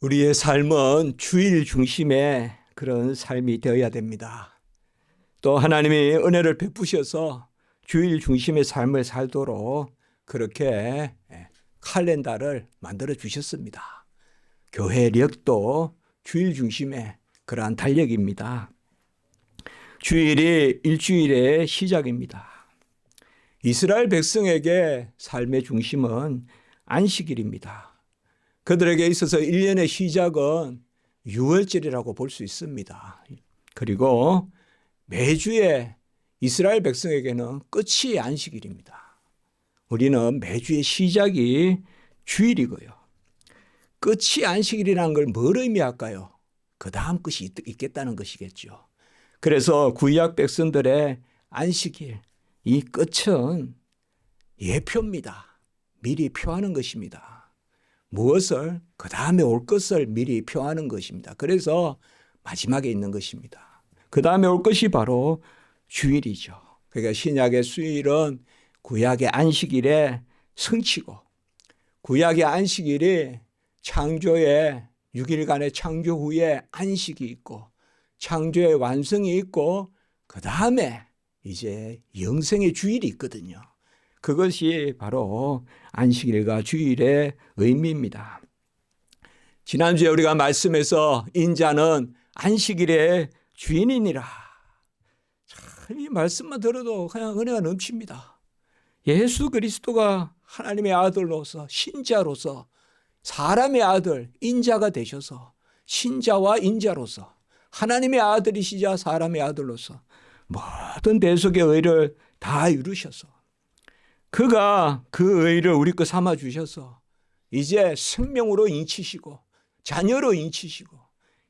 우리의 삶은 주일 중심의 그런 삶이 되어야 됩니다. 또 하나님이 은혜를 베푸셔서 주일 중심의 삶을 살도록 그렇게 칼렌더를 만들어 주셨습니다. 교회력도 주일 중심의 그러한 달력입니다. 주일이 일주일의 시작입니다. 이스라엘 백성에게 삶의 중심은 안식일입니다. 그들에게 있어서 1년의 시작은 유월절이라고 볼 수 있습니다. 그리고 매주의 이스라엘 백성에게는 끝이 안식일입니다. 우리는 매주의 시작이 주일이고요. 끝이 안식일이라는 걸 뭘 의미할까요? 그 다음 끝이 있겠다는 것이겠죠. 그래서 구약 백성들의 안식일, 이 끝은 예표입니다. 미리 표하는 것입니다. 무엇을? 그 다음에 올 것을 미리 표하는 것입니다. 그래서 마지막에 있는 것입니다. 그 다음에 올 것이 바로 주일이죠. 그러니까 신약의 수일은 구약의 안식일의 성취고, 구약의 안식일이 창조의 6일간의 창조 후에 안식이 있고, 창조의 완성이 있고, 그 다음에 이제 영생의 주일이 있거든요. 그것이 바로 안식일과 주일의 의미입니다. 지난주에 우리가 말씀에서 인자는 안식일의 주인이니라. 참, 이 말씀만 들어도 그냥 은혜가 넘칩니다. 예수 그리스도가 하나님의 아들로서, 신자로서, 사람의 아들, 인자가 되셔서 신자와 인자로서 하나님의 아들이시자 사람의 아들로서 모든 대속의 의를 다 이루셔서 그가 그 의를 우리 거 삼아 주셔서 이제 생명으로 인치시고 자녀로 인치시고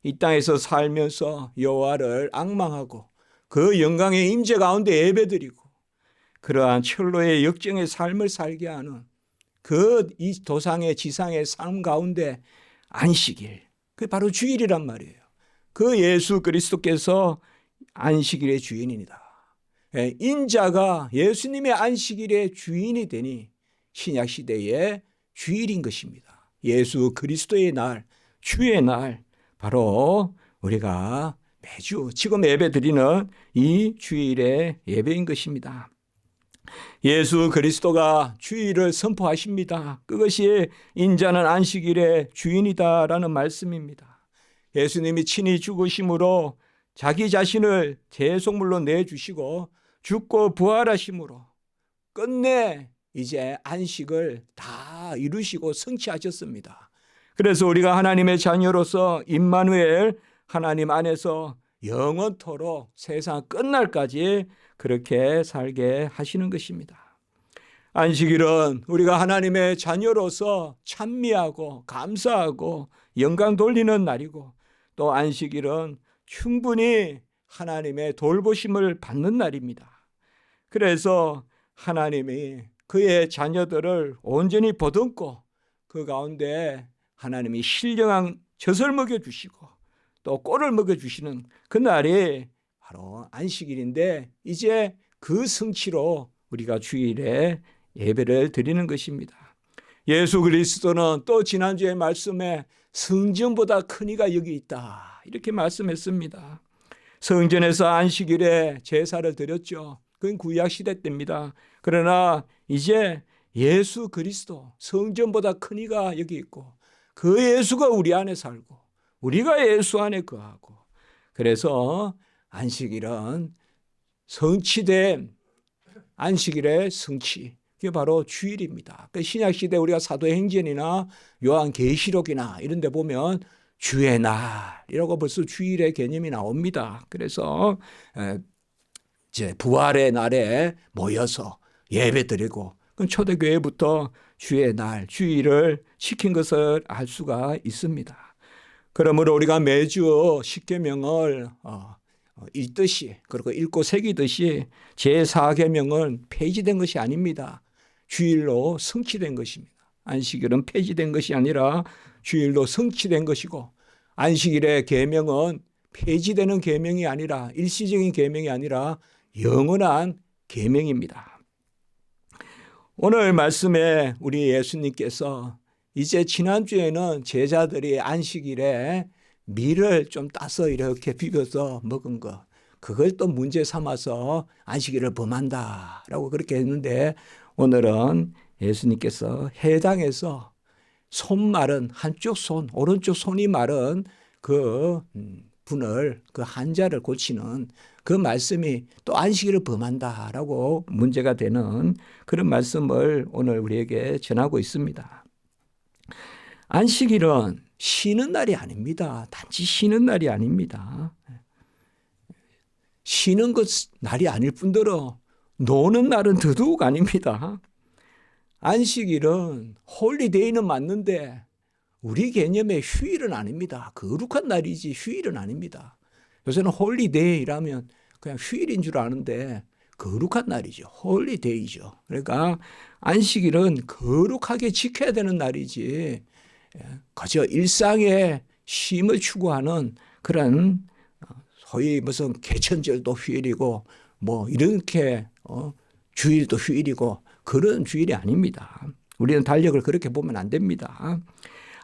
이 땅에서 살면서 여호와를 앙망하고 그 영광의 임재 가운데 예배드리고 그러한 철로의 역정의 삶을 살게 하는 그 이 도상의 지상의 삶 가운데 안식일, 그게 바로 주일이란 말이에요. 그 예수 그리스도께서 안식일의 주인입니다. 인자가 예수님의 안식일의 주인이 되니 신약 시대의 주일인 것입니다. 예수 그리스도의 날, 주의 날, 바로 우리가 매주 지금 예배 드리는 이 주일의 예배인 것입니다. 예수 그리스도가 주일을 선포하십니다. 그것이 인자는 안식일의 주인이다라는 말씀입니다. 예수님이 친히 죽으심으로 자기 자신을 제속물로 내주시고 죽고 부활하심으로 끝내 이제 안식을 다 이루시고 성취하셨습니다. 그래서 우리가 하나님의 자녀로서 임마누엘 하나님 안에서 영원토록 세상 끝날까지 그렇게 살게 하시는 것입니다. 안식일은 우리가 하나님의 자녀로서 찬미하고 감사하고 영광 돌리는 날이고 또 안식일은 충분히 하나님의 돌보심을 받는 날입니다. 그래서 하나님이 그의 자녀들을 온전히 보듬고 그 가운데 하나님이 신령한 젖을 먹여주시고 또 꼴을 먹여주시는 그 날이 바로 안식일인데 이제 그 성취로 우리가 주일에 예배를 드리는 것입니다. 예수 그리스도는 또 지난주의 말씀에 성전보다 큰 이가 여기 있다 이렇게 말씀했습니다. 성전에서 안식일에 제사를 드렸죠. 그건 구약시대 때입니다. 그러나 이제 예수 그리스도 성전보다 큰 이가 여기 있고 그 예수가 우리 안에 살고 우리가 예수 안에 거하고 그래서 안식일은 성취된 안식일의 성취 그게 바로 주일입니다. 신약시대 우리가 사도행전이나 요한계시록이나 이런 데 보면 주의 날이라고 벌써 주일의 개념이 나옵니다. 그래서 이제 부활의 날에 모여서 예배드리고 초대교회부터 주의 날, 주일을 시킨 것을 알 수가 있습니다. 그러므로 우리가 매주 십계명을 읽듯이 그리고 읽고 새기듯이 제4계명은 폐지된 것이 아닙니다. 주일로 성취된 것입니다. 안식일은 폐지된 것이 아니라 주일로 성취된 것이고 안식일의 계명은 폐지되는 계명이 아니라 일시적인 계명이 아니라 영원한 계명입니다. 오늘 말씀에 우리 예수님께서 이제 지난주에는 제자들이 안식일에 밀을 좀 따서 이렇게 비벼서 먹은 거, 그걸 또 문제 삼아서 안식일을 범한다라고 그렇게 했는데, 오늘은 예수님께서 해당에서 손 마른 한쪽 손, 오른쪽 손이 마른 그 분을, 그 환자를 고치는 그 말씀이 또 안식일을 범한다라고 문제가 되는 그런 말씀을 오늘 우리에게 전하고 있습니다. 안식일은 쉬는 날이 아닙니다. 단지 쉬는 날이 아닙니다. 쉬는 것 날이 아닐 뿐더러 노는 날은 더더욱 아닙니다. 안식일은 홀리데이는 맞는데 우리 개념의 휴일은 아닙니다. 거룩한 날이지 휴일은 아닙니다. 요새는 홀리데이라면 그냥 휴일인 줄 아는데 거룩한 날이죠. 홀리데이죠. 그러니까 안식일은 거룩하게 지켜야 되는 날이지 그저 일상의 쉼을 추구하는 그런 소위 무슨 개천절도 휴일이고 뭐 이렇게 주일도 휴일이고 그런 주일이 아닙니다. 우리는 달력을 그렇게 보면 안 됩니다.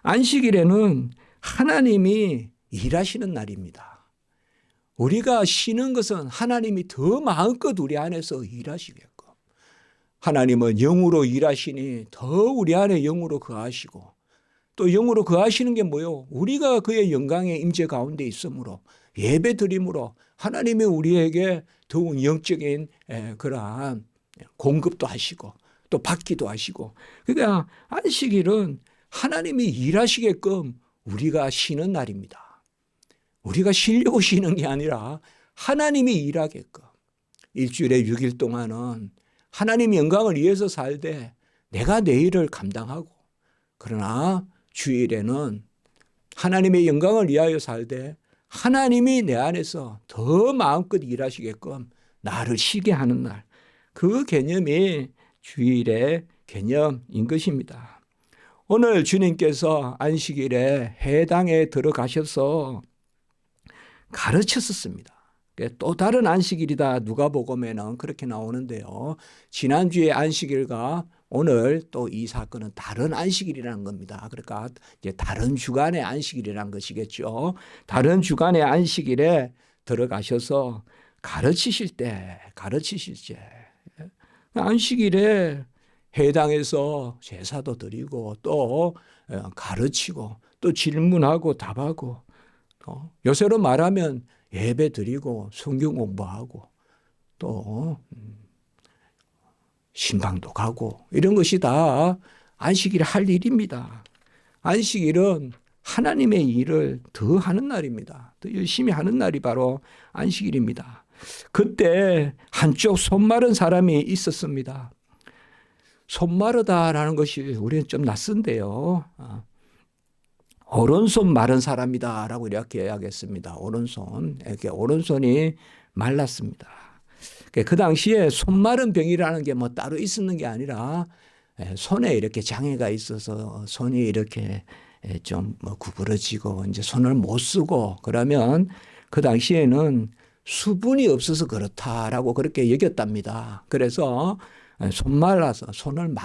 안식일에는 하나님이 일하시는 날입니다. 우리가 쉬는 것은 하나님이 더 마음껏 우리 안에서 일하시게끔, 하나님은 영으로 일하시니 더 우리 안에 영으로 거하시고, 또 영으로 거하시는 게 뭐요? 우리가 그의 영광의 임재 가운데 있으므로, 예배 드림으로 하나님이 우리에게 더욱 영적인 그러한 공급도 하시고 또 받기도 하시고, 그러니까 안식일은 하나님이 일하시게끔 우리가 쉬는 날입니다. 우리가 쉬려고 쉬는 게 아니라 하나님이 일하게끔, 일주일에 6일 동안은 하나님 영광을 위해서 살되 내가 내 일을 감당하고, 그러나 주일에는 하나님의 영광을 위하여 살되 하나님이 내 안에서 더 마음껏 일하시게끔 나를 쉬게 하는 날, 그 개념이 주일의 개념인 것입니다. 오늘 주님께서 안식일에 회당에 들어가셔서 가르쳤었습니다. 또 다른 안식일이다 누가복음에는 그렇게 나오는데요. 지난주의 안식일과 오늘 또 이 사건은 다른 안식일이라는 겁니다. 그러니까 이제 다른 주간의 안식일이라는 것이겠죠. 다른 주간의 안식일에 들어가셔서 가르치실 때 안식일에 회당에서 제사도 드리고 또 가르치고 또 질문하고 답하고, 요새로 말하면 예배 드리고 성경 공부하고 또 신방도 가고, 이런 것이 다 안식일에 할 일입니다. 안식일은 하나님의 일을 더 하는 날입니다. 더 열심히 하는 날이 바로 안식일입니다. 그때 한쪽 손 마른 사람이 있었습니다. 손 마르다라는 것이 우리는 좀 낯선데요. 오른손 마른 사람이다라고 이렇게 이야기했습니다. 오른손이 말랐습니다. 그 당시에 손 마른 병이라는 게 뭐 따로 있었는 게 아니라 손에 이렇게 장애가 있어서 손이 이렇게 좀 뭐 구부러지고 이제 손을 못 쓰고 그러면 그 당시에는 수분이 없어서 그렇다라고 그렇게 여겼답니다. 그래서 손말라서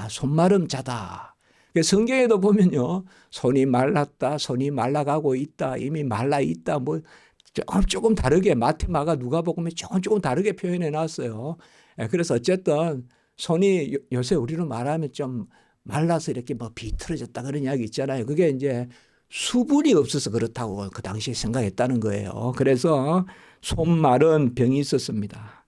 손마름 자다. 성경에도 보면요, 손이 말랐다, 손이 말라가고 있다, 이미 말라 있다, 뭐 조금 다르게 마태, 마가, 누가복음에 조금 다르게 표현해 놨어요. 그래서 어쨌든 손이 요새 우리로 말하면 좀 말라서 이렇게 뭐 비틀어졌다 그런 이야기 있잖아요. 그게 이제 수분이 없어서 그렇다고 그 당시에 생각했다는 거예요. 그래서 손 마른 병이 있었습니다.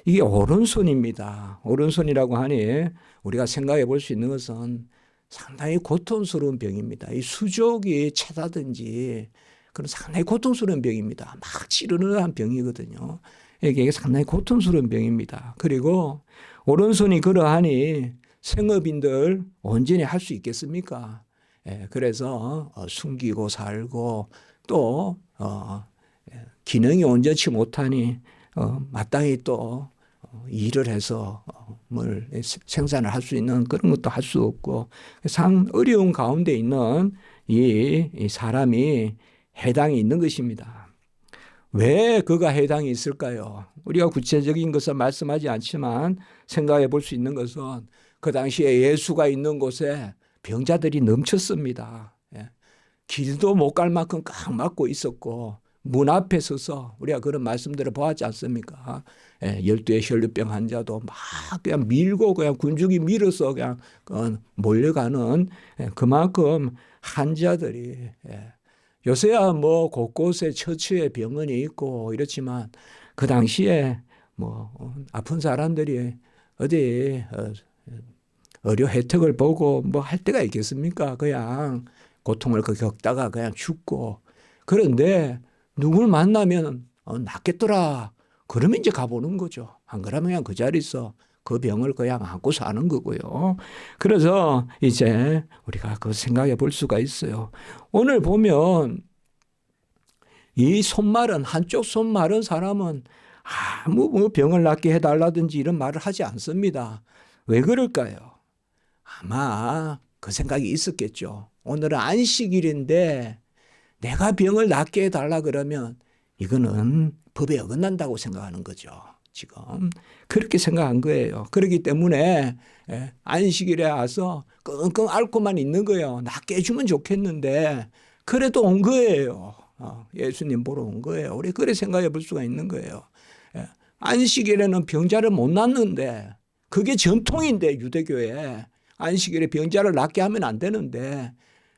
이게 오른손입니다. 오른손이라고 하니 우리가 생각해 볼 수 있는 것은 상당히 고통스러운 병입니다. 이 수족이 차다든지 그런 상당히 고통스러운 병입니다. 막 찌르는 병이거든요. 이게 상당히 고통스러운 병입니다. 그리고 오른손이 그러하니 생업인들 온전히 할 수 있겠습니까? 그래서 숨기고 살고 또 기능이 온전치 못하니 마땅히 또 일을 해서 뭘 생산을 할 수 있는 그런 것도 할 수 없고 상 어려운 가운데 있는 이 사람이 해당이 있는 것입니다. 왜 그가 해당이 있을까요? 우리가 구체적인 것을 말씀하지 않지만 생각해 볼 수 있는 것은 그 당시에 예수가 있는 곳에 병자들이 넘쳤습니다. 예. 길도 못 갈 만큼 꽉 막고 있었고 문 앞에 서서 우리가 그런 말씀들을 보았지 않습니까? 예, 12의 혈류병 환자도 막 그냥 밀고 그냥 군중이 밀어서 그냥 몰려가는 그만큼 환자들이 요새야 뭐 곳곳에 처치에 병원이 있고 이렇지만 그 당시에 뭐 아픈 사람들이 어디 의료 혜택을 보고 뭐 할 때가 있겠습니까? 그냥 고통을 겪다가 그냥 죽고 그런데 누굴 만나면 낫겠더라. 그러면 이제 가보는 거죠. 안 그러면 그냥 그 자리에서 그 병을 그냥 안고 사는 거고요. 그래서 이제 우리가 그 생각해 볼 수가 있어요. 오늘 보면 이 손마른 한쪽 손마른 사람은 아무 뭐 병을 낫게 해달라든지 이런 말을 하지 않습니다. 왜 그럴까요? 아마 그 생각이 있었겠죠. 오늘은 안식일인데 내가 병을 낫게 해달라 그러면 이거는 법에 어긋난다고 생각하는 거죠. 지금 그렇게 생각한 거예요. 그렇기 때문에 안식일에 와서 끙끙 앓고만 있는 거예요. 낫게 해주면 좋겠는데 그래도 온 거예요. 예수님 보러 온 거예요. 우리 그래 생각해 볼 수가 있는 거예요. 안식일에는 병자를 못 낫는데 그게 전통인데 유대교에 안식일에 병자를 낫게 하면 안 되는데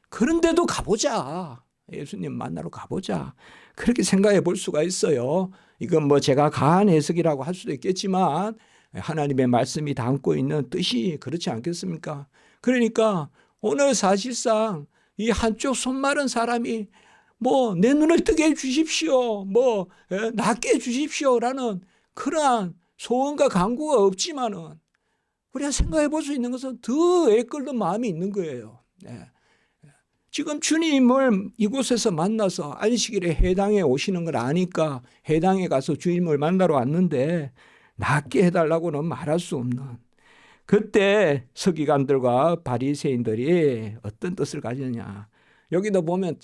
그런데도 가보자. 예수님 만나러 가보자. 그렇게 생각해 볼 수가 있어요. 이건 뭐 제가 가한 해석이라고 할 수도 있겠지만 하나님의 말씀이 담고 있는 뜻이 그렇지 않겠습니까? 그러니까 오늘 사실상 이 한쪽 손 마른 사람이 뭐 내 눈을 뜨게 해 주십시오. 뭐 낫게 해 주십시오라는 그러한 소원과 간구가 없지만은 우리가 생각해 볼 수 있는 것은 더 애끓는 마음이 있는 거예요. 지금 주님을 이곳에서 만나서 안식일에 해당에 오시는 걸 아니까 해당에 가서 주님을 만나러 왔는데 낫게 해달라고는 말할 수 없는 그때 서기관들과 바리새인들이 어떤 뜻을 가졌냐. 여기도 보면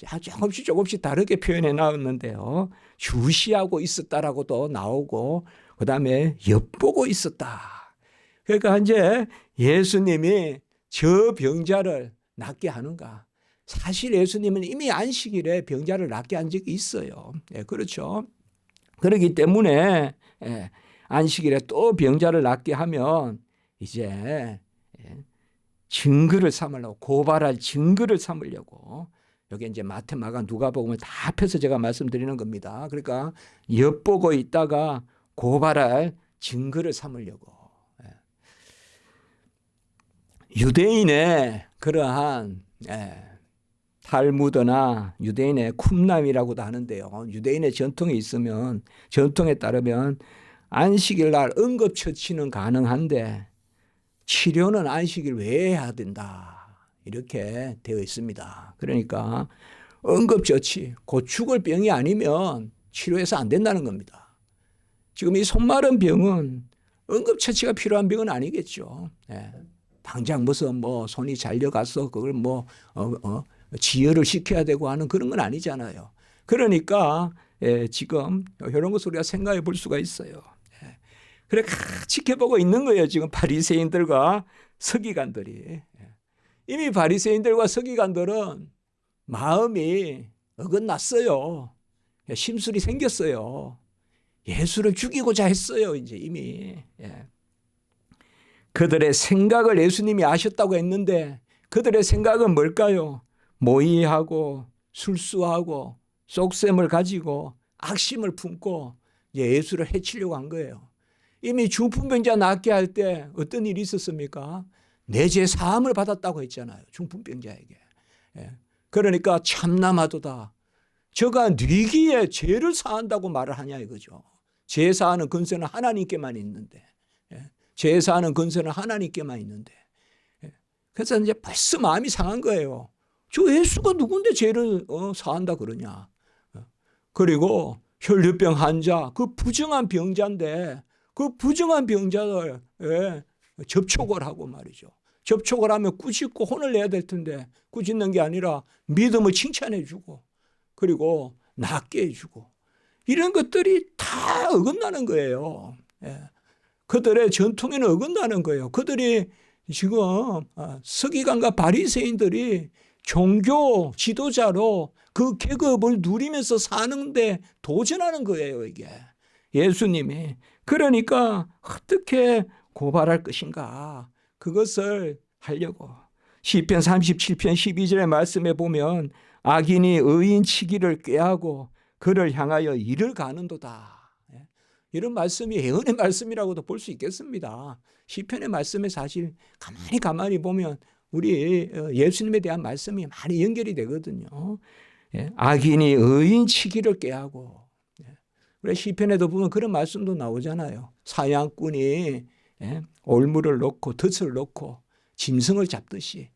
조금씩 다르게 표현해 나왔는데요. 주시하고 있었다라고도 나오고 그다음에 엿보고 있었다. 그러니까 이제 예수님이 저 병자를 낫게 하는가. 사실 예수님은 이미 안식일에 병자를 낫게 한 적이 있어요. 그렇죠. 그렇기 때문에 안식일에 또 병자를 낫게 하면 이제 증거를 삼으려고 고발할 증거를 삼으려고 여기 이제 마태, 마가, 누가복음을 다 합해서 제가 말씀드리는 겁니다. 그러니까 엿보고 있다가 고발할 증거를 삼으려고 유대인의 그러한 탈무드나 유대인의 쿰람이라고도 하는데요. 유대인의 전통에 있으면 전통에 따르면 안식일 날 응급처치는 가능한데 치료는 안식일 외에 해야 된다. 이렇게 되어 있습니다. 그러니까 응급처치, 곧 죽을 병이 아니면 치료해서 안 된다는 겁니다. 지금 이 손마른 병은 응급처치가 필요한 병은 아니겠죠. 당장 무슨 뭐 손이 잘려가서 그걸 뭐 지혈을 시켜야 되고 하는 그런 건 아니잖아요. 그러니까 지금 이런 것을 우리가 생각해 볼 수가 있어요. 그래 지켜보고 있는 거예요. 지금 바리새인들과 서기관들이. 이미 바리새인들과 서기관들은 마음이 어긋났어요. 심술이 생겼어요. 예수를 죽이고자 했어요. 이제 이미. 그들의 생각을 예수님이 아셨다고 했는데 그들의 생각은 뭘까요? 모의하고 술수하고 속셈을 가지고 악심을 품고 예수를 해치려고 한 거예요. 이미 중풍병자 낫게 할 때 어떤 일이 있었습니까? 내 죄 사함을 받았다고 했잖아요. 중풍병자에게. 그러니까 참남하도다. 저가 네기에 죄를 사한다고 말을 하냐 이거죠. 죄 사하는 근세는 하나님께만 있는데. 죄 사하는 근세는 하나님께만 있는데. 그래서 이제 벌써 마음이 상한 거예요. 저 예수가 누군데 죄를 사한다 그러냐. 그리고 혈류병 환자, 그 부정한 병자인데 그 부정한 병자를 접촉을 하고 말이죠. 접촉을 하면 꾸짖고 혼을 내야 될 텐데 꾸짖는 게 아니라 믿음을 칭찬해 주고 그리고 낫게 해주고 이런 것들이 다 어긋나는 거예요. 그들의 전통에는 어긋나는 거예요. 그들이 지금 서기관과 바리새인들이 종교 지도자로 그 계급을 누리면서 사는데 도전하는 거예요, 이게. 예수님이. 그러니까 어떻게 고발할 것인가, 그것을 하려고. 시편 37편 12절의 말씀에 보면 악인이 의인 치기를 꾀하고 그를 향하여 이를 가는도다. 이런 말씀이 예언의 말씀이라고도 볼 수 있겠습니다. 시편의 말씀에 사실 가만히 보면 우리 예수님에 대한 말씀이 많이 연결이 되거든요. 악인이 의인 치기를 꾀하고. 우리 시편에도 보면 그런 말씀도 나오잖아요. 사냥꾼이 올무를 놓고 덫을 놓고 짐승을 잡듯이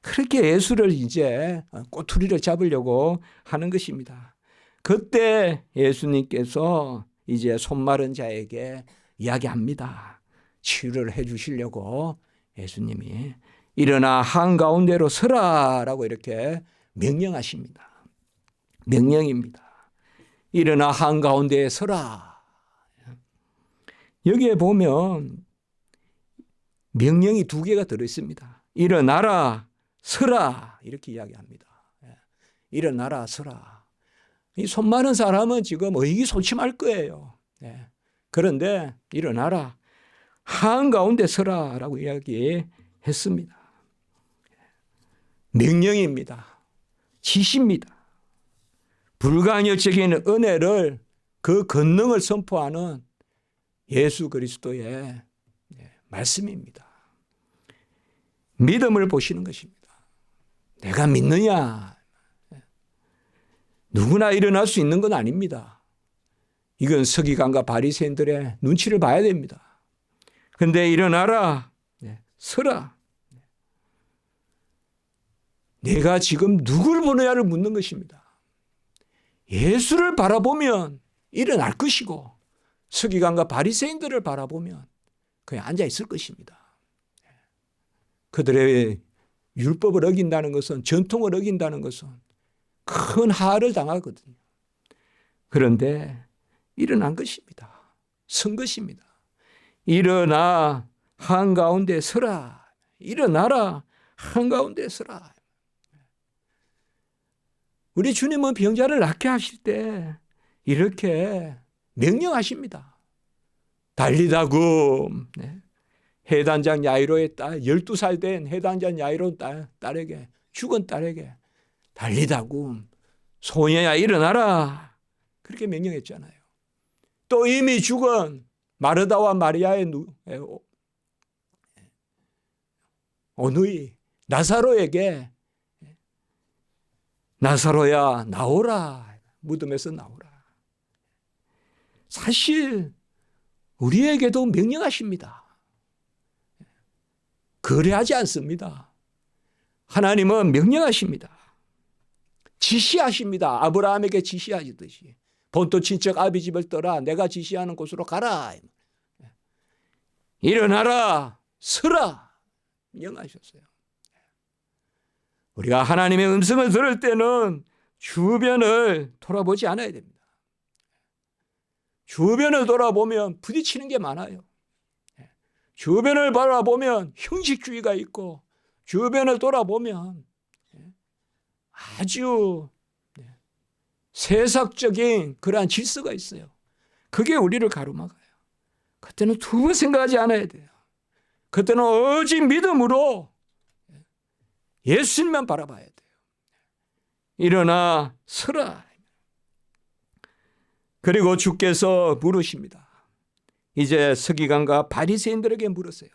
그렇게 예수를 이제 꼬투리를 잡으려고 하는 것입니다. 그때 예수님께서 이제 손마른 자에게 이야기합니다. 치유를 해 주시려고 예수님이 일어나 한가운데로 서라라고 이렇게 명령하십니다. 명령입니다. 일어나 한가운데에 서라. 여기에 보면 명령이 두 개가 들어있습니다. 일어나라, 서라 이렇게 이야기합니다. 일어나라, 서라. 이 손 많은 사람은 지금 의기소침할 거예요. 그런데 일어나라, 한가운데 서라라고 이야기했습니다. 명령입니다. 지시입니다. 불가항력적인 은혜를, 그 권능을 선포하는 예수 그리스도의 말씀입니다. 믿음을 보시는 것입니다. 내가 믿느냐? 누구나 일어날 수 있는 건 아닙니다. 이건 서기관과 바리새인들의 눈치를 봐야 됩니다. 그런데 일어나라, 서라. 내가 지금 누굴 보느냐를 묻는 것입니다. 예수를 바라보면 일어날 것이고 서기관과 바리새인들을 바라보면 그냥 앉아 있을 것입니다. 그들의 율법을 어긴다는 것은, 전통을 어긴다는 것은 큰 하를 당하거든요. 그런데 일어난 것입니다. 선 것입니다. 일어나 한가운데 서라. 일어나라, 한가운데 서라. 우리 주님은 병자를 낫게 하실 때 이렇게 명령하십니다. 달리다금. 해단장 야이로의 딸, 12살 된 해단장 야이로 딸에게, 죽은 딸에게 달리다금, 소녀야 일어나라. 그렇게 명령했잖아요. 또 이미 죽은 마르다와 마리아의 어누이 나사로에게 나사로야 나오라. 무덤에서 나오라. 사실 우리에게도 명령하십니다. 거래하지 않습니다. 하나님은 명령하십니다. 지시하십니다. 아브라함에게 지시하시듯이 본토 친척 아비 집을 떠나 내가 지시하는 곳으로 가라. 일어나라, 서라. 명하셨어요. 우리가 하나님의 음성을 들을 때는 주변을 돌아보지 않아야 됩니다. 주변을 돌아보면 부딪히는 게 많아요. 주변을 바라보면 형식주의가 있고, 주변을 돌아보면 아주 세상적인 그러한 질서가 있어요. 그게 우리를 가로막아요. 그때는 두 번 생각하지 않아야 돼요. 그때는 오직 믿음으로 예수님만 바라봐야 돼요. 일어나 서라. 그리고 주께서 물으십니다. 이제 서기관과 바리새인들에게 물으세요.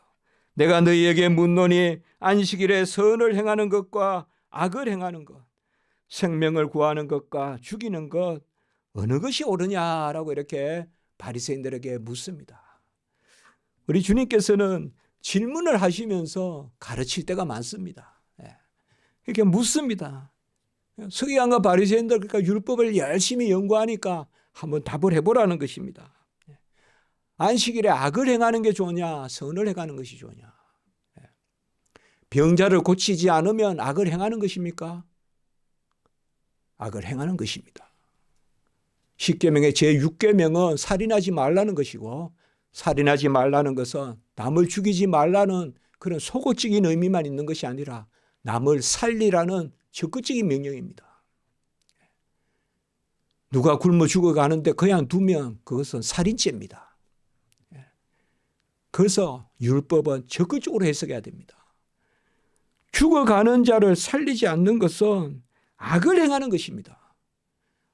내가 너희에게 묻노니 안식일에 선을 행하는 것과 악을 행하는 것, 생명을 구하는 것과 죽이는 것, 어느 것이 옳으냐라고 이렇게 바리새인들에게 묻습니다. 우리 주님께서는 질문을 하시면서 가르칠 때가 많습니다. 이렇게 묻습니다. 서기관과 바리새인들, 그러니까 율법을 열심히 연구하니까 한번 답을 해보라는 것입니다. 안식일에 악을 행하는 게 좋으냐, 선을 행하는 것이 좋으냐. 병자를 고치지 않으면 악을 행하는 것입니까? 악을 행하는 것입니다. 10계명의 제6계명은 살인하지 말라는 것이고, 살인하지 말라는 것은 남을 죽이지 말라는 그런 속어적인 의미만 있는 것이 아니라 남을 살리라는 적극적인 명령입니다. 누가 굶어 죽어가는데 그냥 두면 그것은 살인죄입니다. 그래서 율법은 적극적으로 해석해야 됩니다. 죽어가는 자를 살리지 않는 것은 악을 행하는 것입니다.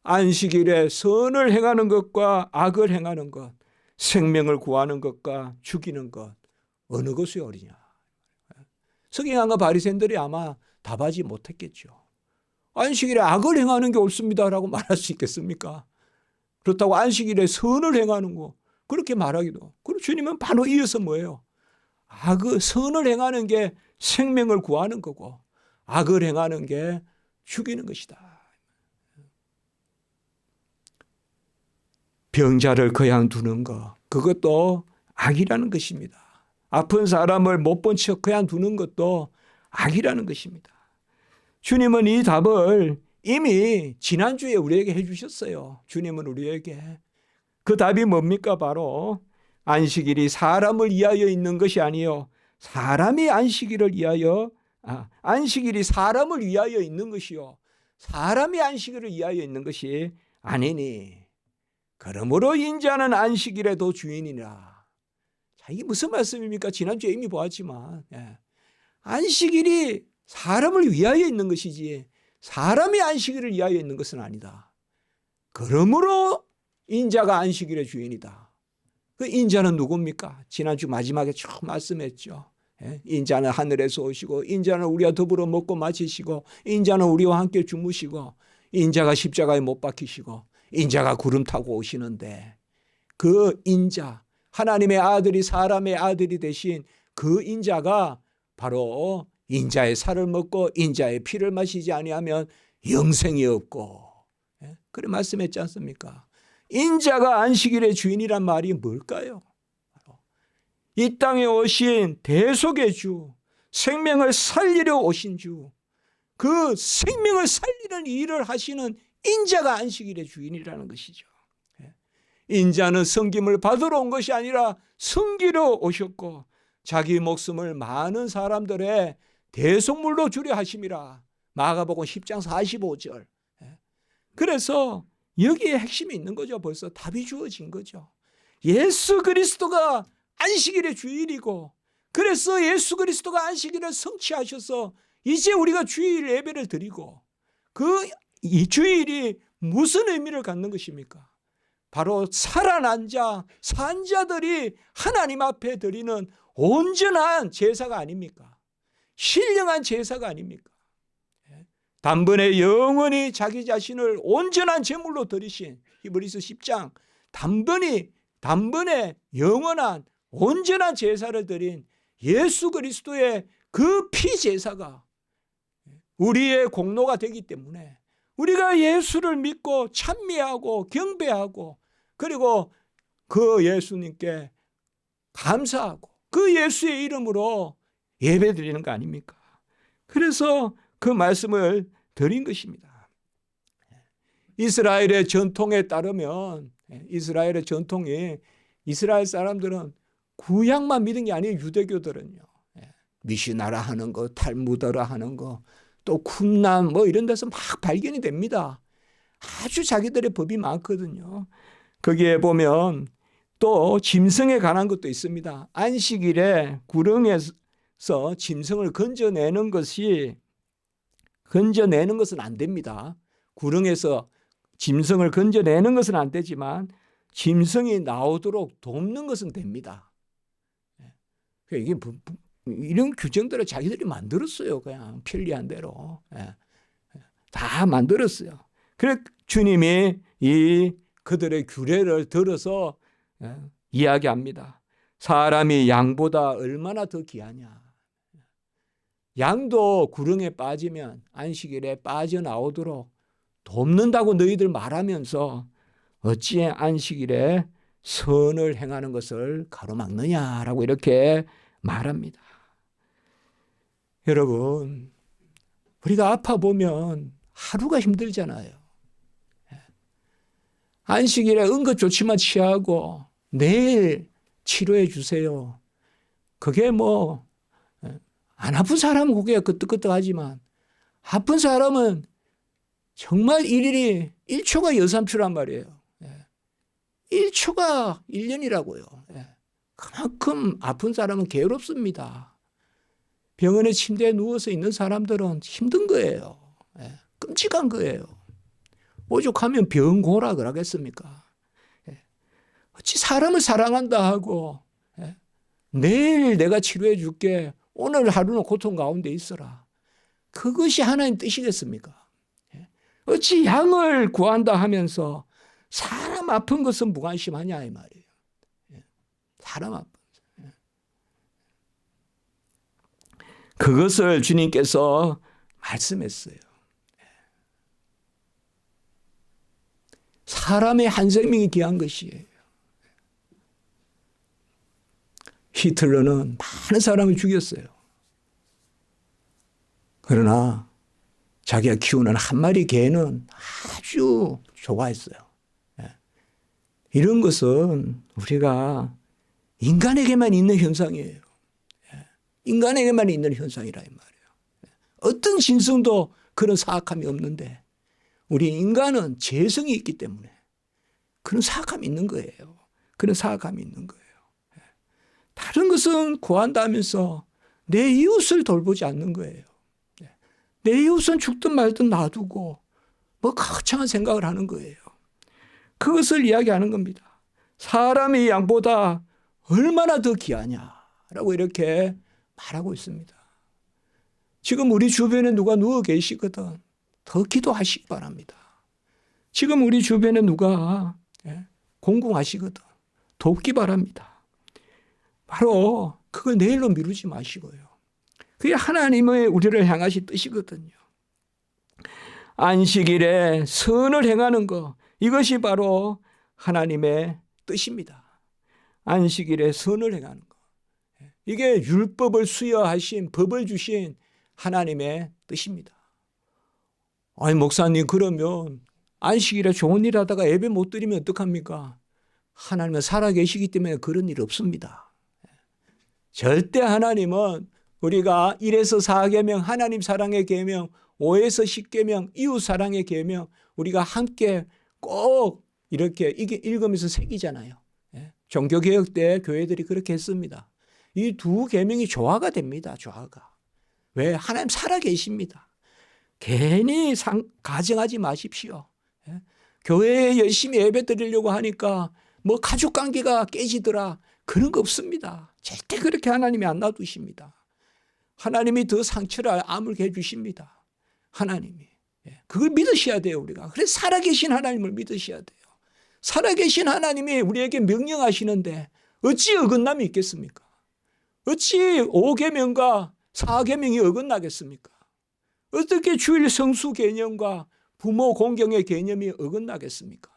안식일에 선을 행하는 것과 악을 행하는 것, 생명을 구하는 것과 죽이는 것, 어느 것이 옳으냐. 서기관과 바리새인들이 아마 답하지 못했겠죠. 안식일에 악을 행하는 게 옳습니다라고 말할 수 있겠습니까? 그렇다고 안식일에 선을 행하는 거 그렇게 말하기도. 그리고 주님은 바로 이어서 뭐예요? 선을 행하는 게 생명을 구하는 거고 악을 행하는 게 죽이는 것이다. 병자를 그냥 두는 것, 그것도 악이라는 것입니다. 아픈 사람을 못 본 척 그냥 두는 것도 악이라는 것입니다. 주님은 이 답을 이미 지난주에 우리에게 해주셨어요. 주님은 우리에게. 그 답이 뭡니까? 바로 안식일이 사람을 위하여 있는 것이 아니요 사람이 안식일을 위하여 안식일이 사람을 위하여 있는 것이요 사람이 안식일을 위하여 있는 것이 아니니 그러므로 인자는 안식일에도 주인이라. 자, 이게 무슨 말씀입니까? 지난주에 이미 보았지만 안식일이 사람을 위하여 있는 것이지 사람이 안식일을 위하여 있는 것은 아니다. 그러므로 인자가 안식일의 주인이다. 그 인자는 누굽니까? 지난주 마지막에 처음 말씀했죠. 인자는 하늘에서 오시고 인자는 우리와 더불어 먹고 마시시고 인자는 우리와 함께 주무시고 인자가 십자가에 못 박히시고 인자가 구름 타고 오시는데 그 인자, 하나님의 아들이 사람의 아들이 되신 그 인자가 바로 인자의 살을 먹고 인자의 피를 마시지 아니하면 영생이 없고 그래 말씀했지 않습니까? 인자가 안식일의 주인이란 말이 뭘까요? 이 땅에 오신 대속의 주, 생명을 살리려 오신 주, 그 생명을 살리는 일을 하시는 인자가 안식일의 주인이라는 것이죠. 인자는 섬김을 받으러 온 것이 아니라 섬기러 오셨고 자기 목숨을 많은 사람들의 대속물로 주려 하심이라. 마가복음 10장 45절. 그래서 여기에 핵심이 있는 거죠. 벌써 답이 주어진 거죠. 예수 그리스도가 안식일의 주일이고 그래서 예수 그리스도가 안식일을 성취하셔서 이제 우리가 주일 예배를 드리고 이 주일이 무슨 의미를 갖는 것입니까? 바로 살아난 자, 산 자들이 하나님 앞에 드리는 온전한 제사가 아닙니까? 신령한 제사가 아닙니까? 단번에 영원히 자기 자신을 온전한 제물로 드리신 히브리서 10장 단번에 영원한 온전한 제사를 드린 예수 그리스도의 그 피제사가 우리의 공로가 되기 때문에 우리가 예수를 믿고 찬미하고 경배하고 그리고 그 예수님께 감사하고 그 예수의 이름으로 예배드리는 거 아닙니까? 그래서 그 말씀을 드린 것입니다. 이스라엘의 전통에 따르면 이스라엘의 전통이 이스라엘 사람들은 구약만 믿은 게 아니에요. 유대교들은요. 미시나라 하는 거, 탈무드라 하는 거, 또 쿰람 뭐 이런 데서 막 발견이 됩니다. 아주 자기들의 법이 많거든요. 거기에 보면 또 짐승에 관한 것도 있습니다. 안식일에 구렁에서 짐승을 건져내는 것은 안 됩니다. 구렁에서 짐승을 건져내는 것은 안 되지만 짐승이 나오도록 돕는 것은 됩니다. 이게 이런 규정들을 자기들이 만들었어요. 그냥 편리한 대로. 다 만들었어요. 그래서 주님이 그들의 규례를 들어서 이야기합니다. 사람이 양보다 얼마나 더 귀하냐. 양도 구렁에 빠지면 안식일에 빠져나오도록 돕는다고 너희들 말하면서 어찌 안식일에 선을 행하는 것을 가로막느냐라고 이렇게 말합니다. 여러분, 우리가 아파보면 하루가 힘들잖아요. 안식일에 응급조치만 취하고 내일 치료해 주세요. 그게 뭐 안 아픈 사람은 고개가 끄덕끄덕하지만 아픈 사람은 정말 일일이 1초가 여삼초란 말이에요. 1초가 1년이라고요. 그만큼 아픈 사람은 괴롭습니다. 병원의 침대에 누워서 있는 사람들은 힘든 거예요. 끔찍한 거예요. 오죽하면 병고라 그러겠습니까? 어찌 사람을 사랑한다 하고 내일 내가 치료해 줄게. 오늘 하루는 고통 가운데 있어라. 그것이 하나님 뜻이겠습니까? 어찌 양을 구한다 하면서 사람 아픈 것은 무관심하냐 이 말이에요. 사람 아픈 것. 그것을 주님께서 말씀했어요. 사람의 한 생명이 귀한 것이에요. 히틀러는 많은 사람을 죽였어요. 그러나 자기가 키우는 한 마리 개는 아주 좋아했어요. 이런 것은 우리가 인간에게만 있는 현상이에요. 인간에게만 있는 현상이라 이 말이에요. 어떤 짐승도 그런 사악함이 없는데 우리 인간은 재성이 있기 때문에 그런 사악함이 있는 거예요. 그런 사악함이 있는 거예요. 다른 것은 구한다면서 내 이웃을 돌보지 않는 거예요. 내 이웃은 죽든 말든 놔두고 뭐 거창한 생각을 하는 거예요. 그것을 이야기하는 겁니다. 사람이 양보다 얼마나 더 귀하냐라고 이렇게 말하고 있습니다. 지금 우리 주변에 누가 누워 계시거든 더 기도하시기 바랍니다. 지금 우리 주변에 누가 공공하시거든 돕기 바랍니다. 바로 그걸 내일로 미루지 마시고요. 그게 하나님의 우리를 향하신 뜻이거든요. 안식일에 선을 행하는 것, 이것이 바로 하나님의 뜻입니다. 안식일에 선을 행하는 것. 이게 율법을 수여하신, 법을 주신 하나님의 뜻입니다. 아니 목사님 그러면 안식일에 좋은 일 하다가 예배 못 드리면 어떡합니까? 하나님은 살아계시기 때문에 그런 일 없습니다. 절대 하나님은 우리가 1에서 4계명 하나님 사랑의 계명, 5에서 10계명 이웃 사랑의 계명 우리가 함께 꼭 이렇게 읽으면서 새기잖아요. 종교개혁 때 교회들이 그렇게 했습니다. 이 두 계명이 조화가 됩니다. 조화가. 왜? 하나님 살아계십니다. 괜히 가정하지 마십시오. 교회에 열심히 예배 드리려고 하니까 뭐 가족관계가 깨지더라. 그런 거 없습니다. 절대 그렇게 하나님이 안 놔두십니다. 하나님이 더 상처를 아물게 해주십니다. 하나님이. 그걸 믿으셔야 돼요, 우리가. 그래서 살아계신 하나님을 믿으셔야 돼요. 살아계신 하나님이 우리에게 명령하시는데 어찌 어긋남이 있겠습니까? 어찌 5계명과 4계명이 어긋나겠습니까? 어떻게 주일 성수 개념과 부모 공경의 개념이 어긋나겠습니까?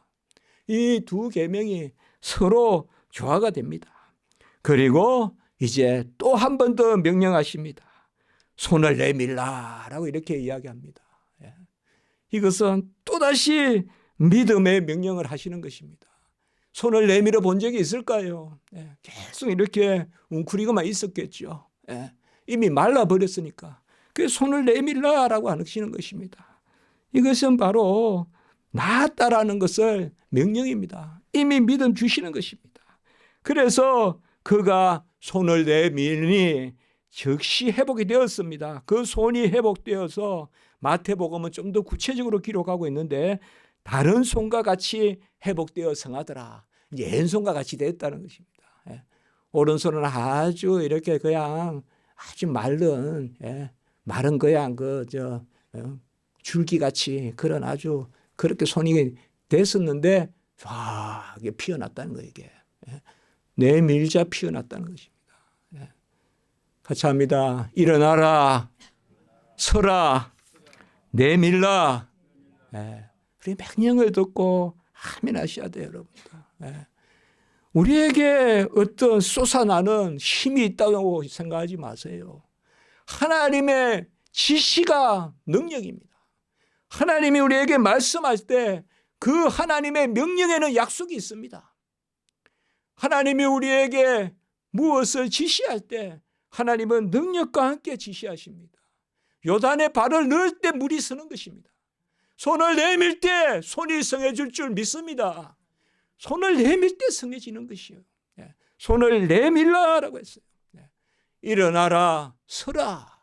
이 두 계명이 서로 조화가 됩니다. 그리고 이제 또 한 번 더 명령하십니다. 손을 내밀라라고 이렇게 이야기합니다. 이것은 또다시 믿음의 명령을 하시는 것입니다. 손을 내밀어 본 적이 있을까요? 계속 이렇게 웅크리고만 있었겠죠. 이미 말라버렸으니까. 그 손을 내밀라라고 하시는 것입니다. 이것은 바로 나았다라는 것을 명령입니다. 이미 믿음 주시는 것입니다. 그래서 그가 손을 내밀니 즉시 회복이 되었습니다. 그 손이 회복되어서 마태복음은 좀 더 구체적으로 기록하고 있는데 다른 손과 같이 회복되어 성하더라. 이제 왼손과 같이 됐다는 것입니다. 오른손은 아주 이렇게 그냥 아주 마른 그냥 줄기같이 그런 아주 그렇게 손이 됐었는데 이게 피어났다는 거예요. 이게 내밀자 피어났다는 것입니다. 같이 합니다. 일어나라, 서라, 내밀라. 우리 명령을 듣고 아멘 하셔야 돼요, 여러분들. 우리에게 어떤 솟아나는 힘이 있다고 생각하지 마세요. 하나님의 지시가 능력입니다. 하나님이 우리에게 말씀할 때 그 하나님의 명령에는 약속이 있습니다. 하나님이 우리에게 무엇을 지시할 때 하나님은 능력과 함께 지시하십니다. 요단에 발을 넣을 때 물이 서는 것입니다. 손을 내밀 때 손이 성해질 줄 믿습니다. 손을 내밀 때 성해지는 것이요. 손을 내밀라라고 했어요. 일어나라, 서라.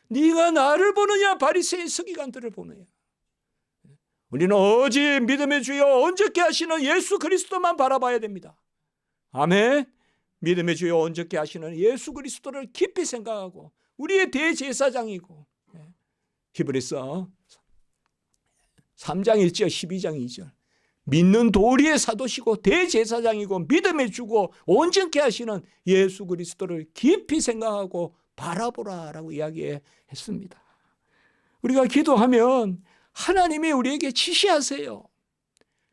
네가 나를 보느냐, 바리새인 서기관들을 보느냐. 우리는 오직 믿음의 주여 온전케 하시는 예수 그리스도만 바라봐야 됩니다. 아멘. 믿음의 주여 온전케 하시는 예수 그리스도를 깊이 생각하고 우리의 대제사장이고, 히브리서 3장 1절 12장 2절 믿는 도리의 사도시고 대제사장이고 믿음의 주고 온전케 하시는 예수 그리스도를 깊이 생각하고 바라보라라고 이야기했습니다. 우리가 기도하면 하나님이 우리에게 지시하세요.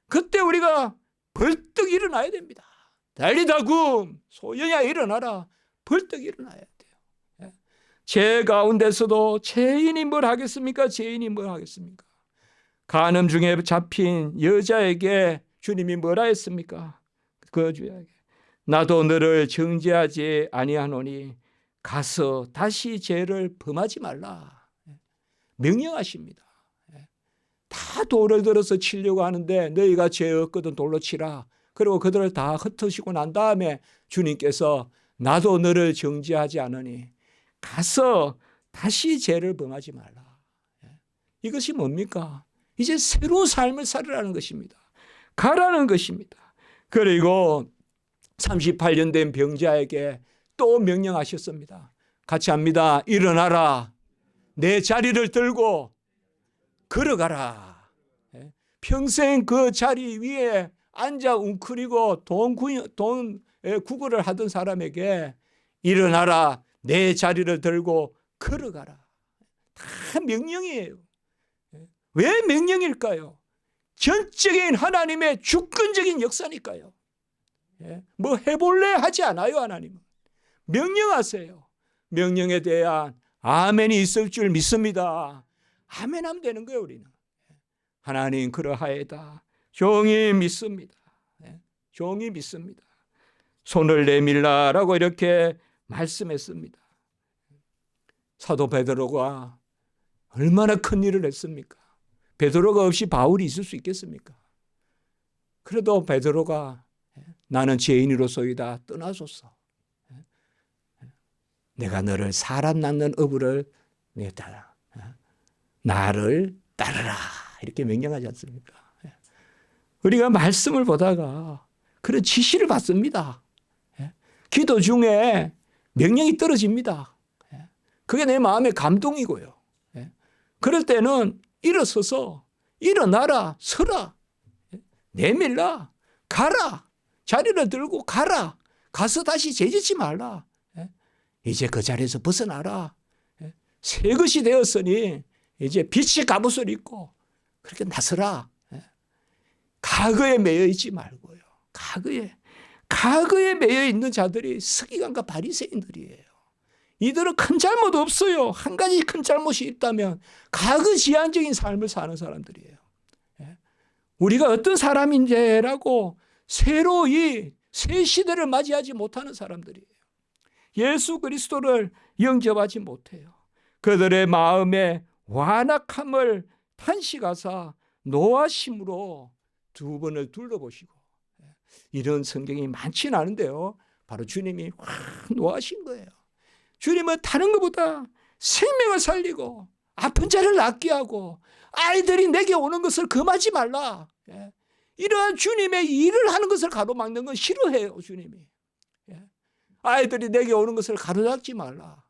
그때 우리가 벌떡 일어나야 됩니다. 달리다굼 소년아 일어나라. 벌떡 일어나야 돼요. 죄 가운데서도 죄인이 뭘 하겠습니까? 죄인이 뭘 하겠습니까? 간음 중에 잡힌 여자에게 주님이 뭐라 했습니까? 그 여자에게 나도 너를 정죄하지 아니하노니 가서 다시 죄를 범하지 말라. 명령하십니다. 다 돌을 들어서 치려고 하는데 너희가 죄 없거든 돌로 치라. 그리고 그들을 다 흩으시고 난 다음에 주님께서 나도 너를 정죄하지 않으니 가서 다시 죄를 범하지 말라. 이것이 뭡니까? 이제 새로운 삶을 살으라는 것입니다. 가라는 것입니다. 그리고 38년 된 병자에게 또 명령하셨습니다. 같이 합니다. 일어나라. 내 자리를 들고 걸어가라. 평생 그 자리 위에 앉아 웅크리고 돈 구걸을 하던 사람에게 일어나라. 내 자리를 들고 걸어가라. 다 명령이에요. 왜 명령일까요? 전적인 하나님의 주권적인 역사니까요. 뭐 해볼래 하지 않아요. 하나님은 명령하세요. 명령에 대한 아멘이 있을 줄 믿습니다. 아멘 하면 되는 거예요. 우리는 하나님 그러하에다 종이 믿습니다. 종이 믿습니다. 손을 내밀라라고 이렇게 말씀했습니다. 사도 베드로가 얼마나 큰 일을 했습니까? 베드로가 없이 바울이 있을 수 있겠습니까? 그래도 베드로가 나는 죄인으로서이다 떠나소서. 내가 너를 사람 낳는 어부를 따라 나를 따르라 이렇게 명령하지 않습니까? 우리가 말씀을 보다가 그런 지시를 받습니다. 기도 중에 명령이 떨어집니다. 그게 내 마음의 감동이고요. 그럴 때는 일어서서 일어나라, 서라, 내밀라, 가라, 자리를 들고 가라, 가서 다시 죄짓지 말라. 이제 그 자리에서 벗어나라. 새 것이 되었으니 이제 빛의 갑옷을 입고 그렇게 나서라. 과거에 매여 있지 말고요. 과거에 매여 있는 자들이 서기관과 바리새인들이에요. 이들은 큰 잘못 없어요. 한 가지 큰 잘못이 있다면 과거 지향적인 삶을 사는 사람들이에요. 우리가 어떤 사람인지라고 새로 이 새 시대를 맞이하지 못하는 사람들이에요. 예수 그리스도를 영접하지 못해요. 그들의 마음에 완악함을 탄식하사 노하심으로 두 번을 둘러보시고, 이런 성경이 많지는 않은데요. 바로 주님이 확 노하신 거예요. 주님은 다른 것보다 생명을 살리고 아픈 자를 낫게 하고 아이들이 내게 오는 것을 금하지 말라. 이러한 주님의 일을 하는 것을 가로막는 건 싫어해요. 주님이. 아이들이 내게 오는 것을 가로막지 말라.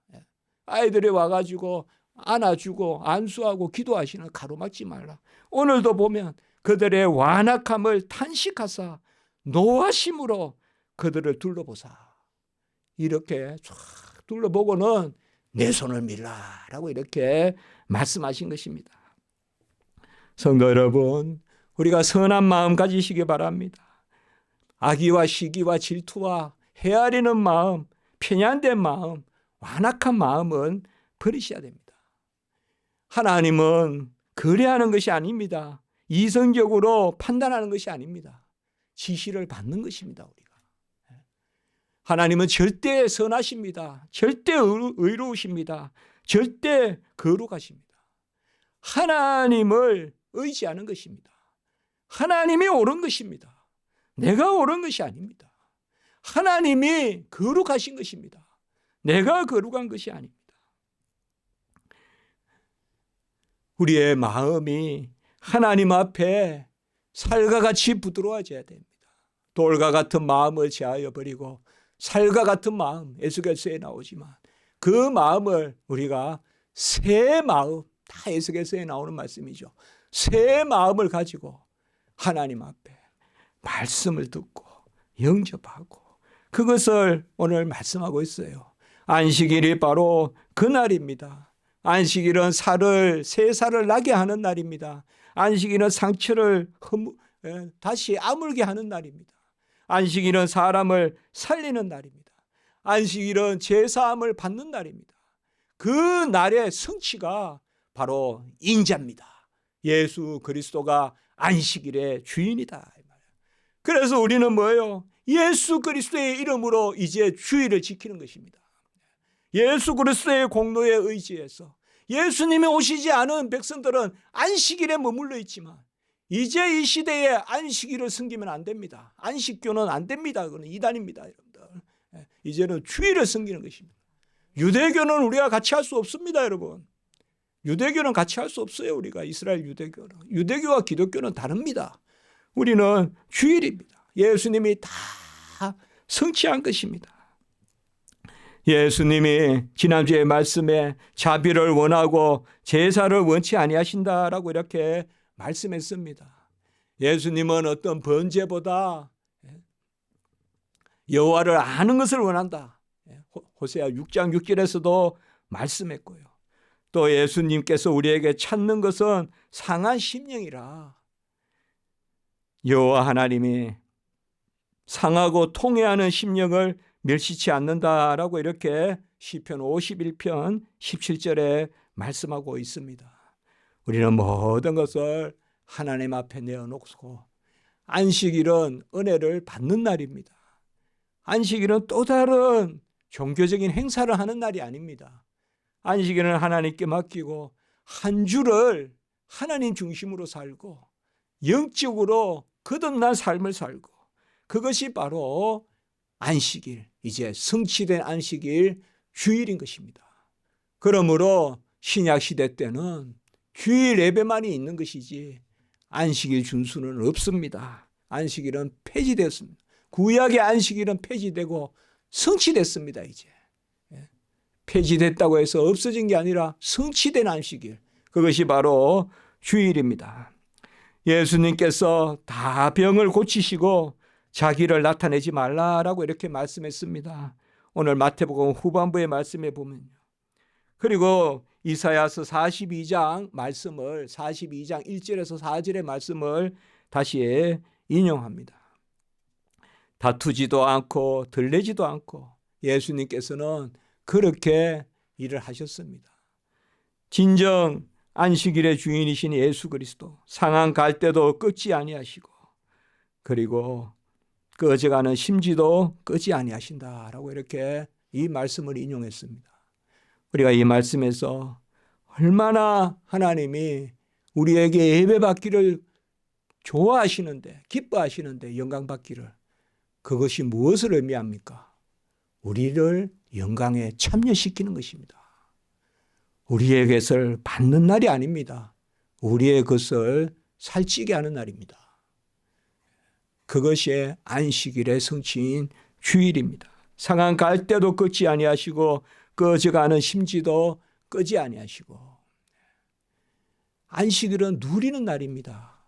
아이들이 와가지고 안아주고 안수하고 기도하시는 가로막지 말라. 오늘도 보면 그들의 완악함을 탄식하사 노하심으로 그들을 둘러보사. 이렇게 쫙 둘러보고는 내 손을 밀라라고 이렇게 말씀하신 것입니다. 성도 여러분, 우리가 선한 마음 가지시기 바랍니다. 악의와 시기와 질투와 헤아리는 마음, 편향된 마음, 완악한 마음은 버리셔야 됩니다. 하나님은 거래하는 것이 아닙니다. 이성적으로 판단하는 것이 아닙니다. 지시를 받는 것입니다. 우리가 하나님은 절대 선하십니다. 절대 의로우십니다. 절대 거룩하십니다. 하나님을 의지하는 것입니다. 하나님이 옳은 것입니다. 내가 옳은 것이 아닙니다. 하나님이 거룩하신 것입니다. 내가 거룩한 것이 아닙니다. 우리의 마음이 하나님 앞에 살과 같이 부드러워져야 됩니다. 돌과 같은 마음을 제하여 버리고 살과 같은 마음, 에스겔서에 나오지만 그 마음을 우리가 새 마음, 다 에스겔서에 나오는 말씀이죠. 새 마음을 가지고 하나님 앞에 말씀을 듣고 영접하고, 그것을 오늘 말씀하고 있어요. 안식일이 바로 그날입니다. 안식일은 새 살을 나게 하는 날입니다. 안식일은 상처를 다시 아물게 하는 날입니다. 안식일은 사람을 살리는 날입니다. 안식일은 제사함을 받는 날입니다. 그 날의 성취가 바로 인자입니다. 예수 그리스도가 안식일의 주인이다. 그래서 우리는 뭐예요? 예수 그리스도의 이름으로 이제 주일을 지키는 것입니다. 예수 그리스도의 공로에 의지해서 예수님이 오시지 않은 백성들은 안식일에 머물러 있지만 이제 이 시대에 안식일을 섬기면 안 됩니다. 안식교는 안 됩니다. 그건 이단입니다, 여러분들. 이제는 주일을 섬기는 것입니다. 유대교는 우리가 같이 할 수 없습니다, 여러분. 유대교는 같이 할 수 없어요. 우리가 이스라엘 유대교는. 유대교와 기독교는 다릅니다. 우리는 주일입니다. 예수님이 다 성취한 것입니다. 예수님이 지난주에 말씀에 자비를 원하고 제사를 원치 아니하신다라고 이렇게 말씀했습니다. 예수님은 어떤 번제보다 여호와를 아는 것을 원한다. 호세아 6장 6절에서도 말씀했고요. 또 예수님께서 우리에게 찾는 것은 상한 심령이라. 여호와 하나님이 상하고 통회하는 심령을 멸시치 않는다라고 이렇게 시편 51편 17절에 말씀하고 있습니다. 우리는 모든 것을 하나님 앞에 내어놓고 안식일은 은혜를 받는 날입니다. 안식일은 또 다른 종교적인 행사를 하는 날이 아닙니다. 안식일은 하나님께 맡기고 한 주를 하나님 중심으로 살고 영적으로 거듭난 삶을 살고, 그것이 바로 안식일, 이제 성취된 안식일 주일인 것입니다. 그러므로 신약 시대 때는 주일 예배만이 있는 것이지 안식일 준수는 없습니다. 안식일은 폐지되었습니다. 구약의 안식일은 폐지되고 성취됐습니다. 이제 폐지됐다고 해서 없어진 게 아니라 성취된 안식일, 그것이 바로 주일입니다. 예수님께서 다 병을 고치시고 자기를 나타내지 말라라고 이렇게 말씀했습니다. 오늘 마태복음 후반부의 말씀에 보면요. 그리고 이사야서 42장 말씀을 42장 1절에서 4절의 말씀을 다시 인용합니다. 다투지도 않고 들레지도 않고 예수님께서는 그렇게 일을 하셨습니다. 진정 안식일의 주인이신 예수 그리스도, 상한 갈대도 끄지 아니하시고 그리고 꺼져가는 심지도 끄지 아니하신다라고 이렇게 이 말씀을 인용했습니다. 우리가 이 말씀에서 얼마나 하나님이 우리에게 예배받기를 좋아하시는데, 기뻐하시는데, 영광받기를, 그것이 무엇을 의미합니까? 우리를 영광에 참여시키는 것입니다. 우리의 것을 받는 날이 아닙니다. 우리의 것을 살찌게 하는 날입니다. 그것이 안식일의 성취인 주일입니다. 상한 갈대도 끄지 아니하시고 꺼져가는 심지도 끄지 아니하시고, 안식일은 누리는 날입니다.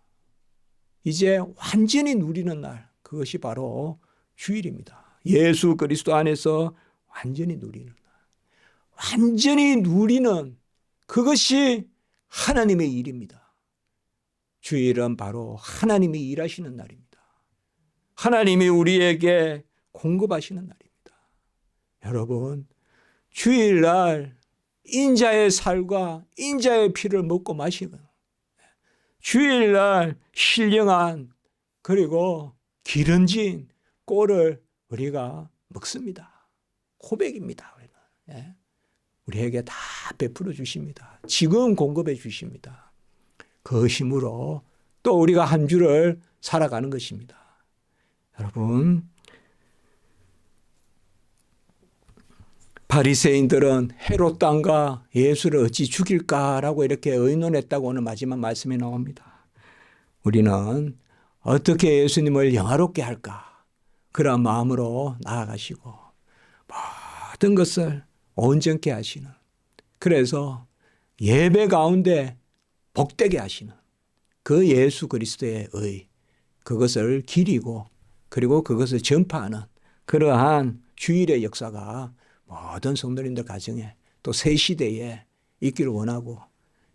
이제 완전히 누리는 날, 그것이 바로 주일입니다. 예수 그리스도 안에서 완전히 누리는 날, 완전히 누리는 그것이 하나님의 일입니다. 주일은 바로 하나님이 일하시는 날입니다. 하나님이 우리에게 공급하시는 날입니다. 여러분, 주일날 인자의 살과 인자의 피를 먹고 마시는, 주일날 신령한 그리고 기름진 꼴을 우리가 먹습니다. 고백입니다. 예. 우리에게 다 베풀어 주십니다. 지금 공급해 주십니다. 그 힘으로 또 우리가 한 주를 살아가는 것입니다. 여러분, 바리새인들은 헤롯 왕과 예수를 어찌 죽일까라고 이렇게 의논했다고 오늘 마지막 말씀에 나옵니다. 우리는 어떻게 예수님을 영화롭게 할까? 그런 마음으로 나아가시고 모든 것을 온전케 하시는, 그래서 예배 가운데 복되게 하시는 그 예수 그리스도의 의, 그것을 기리고 그리고 그것을 전파하는 그러한 주일의 역사가 모든 성도님들 가정에 또 새 시대에 있기를 원하고,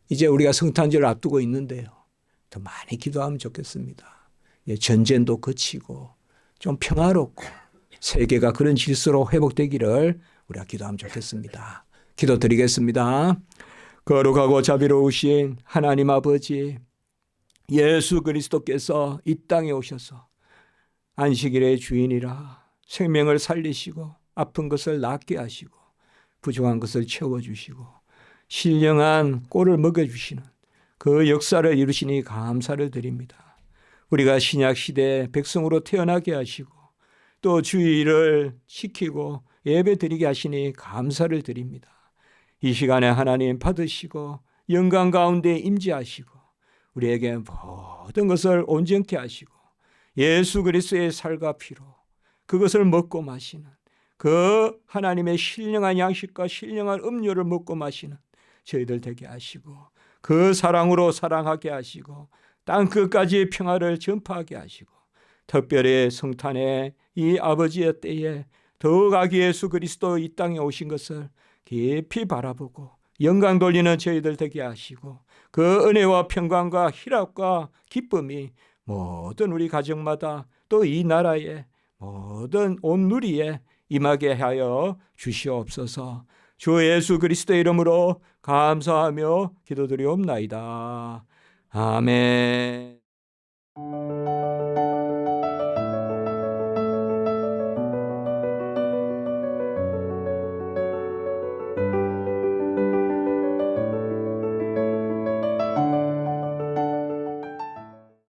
이제 우리가 성탄절을 앞두고 있는데요. 더 많이 기도하면 좋겠습니다. 전쟁도 그치고 좀 평화롭고 세계가 그런 질서로 회복되기를 우리가 기도하면 좋겠습니다. 기도드리겠습니다. 거룩하고 자비로우신 하나님 아버지, 예수 그리스도께서 이 땅에 오셔서 안식일의 주인이라 생명을 살리시고 아픈 것을 낫게 하시고 부족한 것을 채워주시고 신령한 꼴을 먹여주시는 그 역사를 이루시니 감사를 드립니다. 우리가 신약시대 백성으로 태어나게 하시고 또 주의를 지키고 예배드리게 하시니 감사를 드립니다. 이 시간에 하나님 받으시고 영광 가운데 임재하시고 우리에게 모든 것을 온전케 하시고 예수 그리스도의 살과 피로 그것을 먹고 마시는 그 하나님의 신령한 양식과 신령한 음료를 먹고 마시는 저희들 되게 하시고 그 사랑으로 사랑하게 하시고 땅 끝까지 평화를 전파하게 하시고 특별히 성탄의 이 아버지의 때에 더욱하기 예수 그리스도 이 땅에 오신 것을 깊이 바라보고 영광 돌리는 저희들 되게 하시고 그 은혜와 평강과 희락과 기쁨이 모든 우리 가정마다 또 이 나라의 모든 온 누리에 임하게 하여 주시옵소서. 주 예수 그리스도의 이름으로 감사하며 기도드리옵나이다. 아멘.